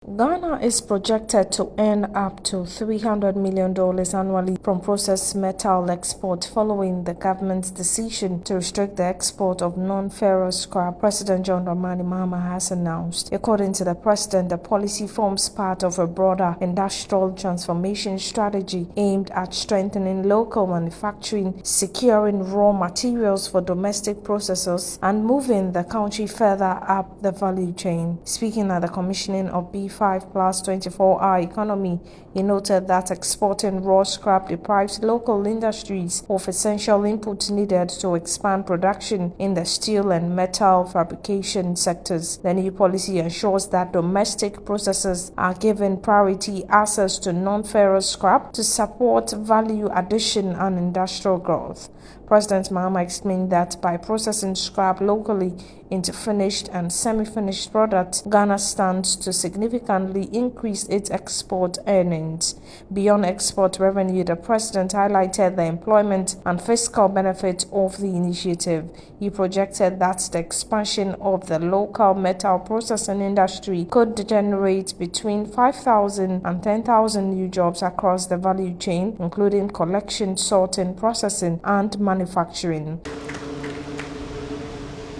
Ghana is projected to earn up to $300 million annually from processed metal export following the government's decision to restrict the export of non-ferrous scrap, President John Dramani Mahama has announced. According to the president, the policy forms part of a broader industrial transformation strategy aimed at strengthening local manufacturing, securing raw materials for domestic processors, and moving the country further up the value chain. Speaking at the commissioning of B5 Plus 24-hour economy, he noted that exporting raw scrap deprives local industries of essential inputs needed to expand production in the steel and metal fabrication sectors. The new policy ensures that domestic processors are given priority access to non-ferrous scrap to support value addition and industrial growth. President Mahama explained that by processing scrap locally into finished and semi-finished products, Ghana stands to significantly increase its export earnings. Beyond export revenue, the president highlighted the employment and fiscal benefits of the initiative. He projected that the expansion of the local metal processing industry could generate between 5,000 and 10,000 new jobs across the value chain, including collection, sorting, processing, and manufacturing.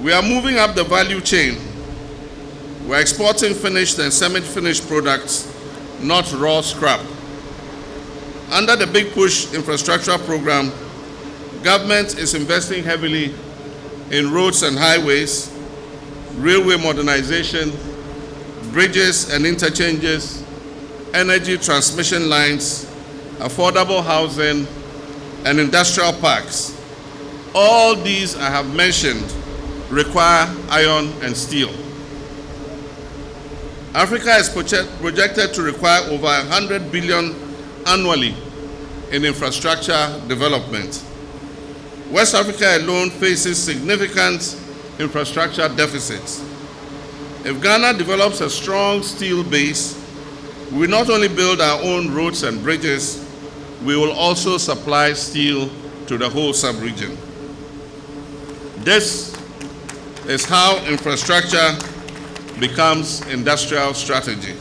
We are moving up the value chain. We're exporting finished and semi-finished products, not raw scrap. Under the Big Push infrastructure program, government is investing heavily in roads and highways, railway modernization, bridges and interchanges, energy transmission lines, affordable housing, and industrial parks. All these I have mentioned require iron and steel. Africa is projected to require over 100 billion annually in infrastructure development. West Africa alone faces significant infrastructure deficits. If Ghana develops a strong steel base, we not only build our own roads and bridges, we will also supply steel to the whole sub-region. This is how infrastructure becomes industrial strategy.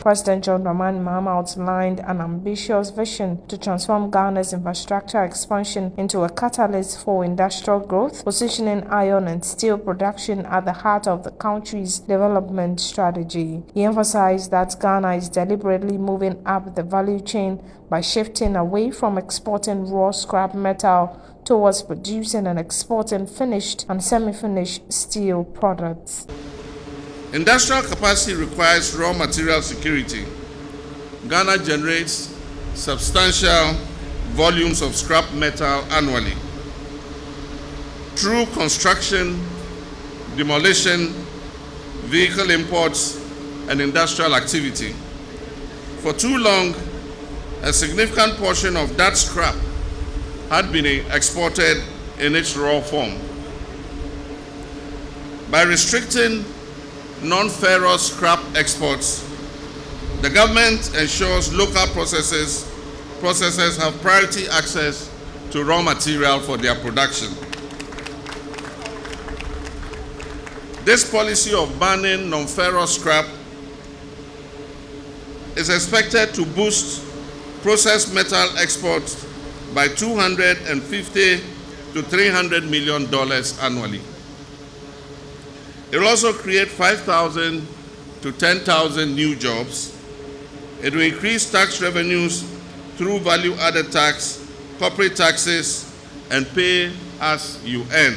President John Dramani Mahama outlined an ambitious vision to transform Ghana's infrastructure expansion into a catalyst for industrial growth, positioning iron and steel production at the heart of the country's development strategy. He emphasized that Ghana is deliberately moving up the value chain by shifting away from exporting raw scrap metal towards producing and exporting finished and semi-finished steel products. Industrial capacity requires raw material security. Ghana generates substantial volumes of scrap metal annually. Through construction, demolition, vehicle imports, and industrial activity. For too long, a significant portion of that scrap had been exported in its raw form. By restricting non-ferrous scrap exports, the government ensures local processors have priority access to raw material for their production. This policy of banning non-ferrous scrap is expected to boost processed metal exports by $250 to $300 million annually. It will also create 5,000 to 10,000 new jobs. It will increase tax revenues through value-added tax, corporate taxes, and pay as you earn.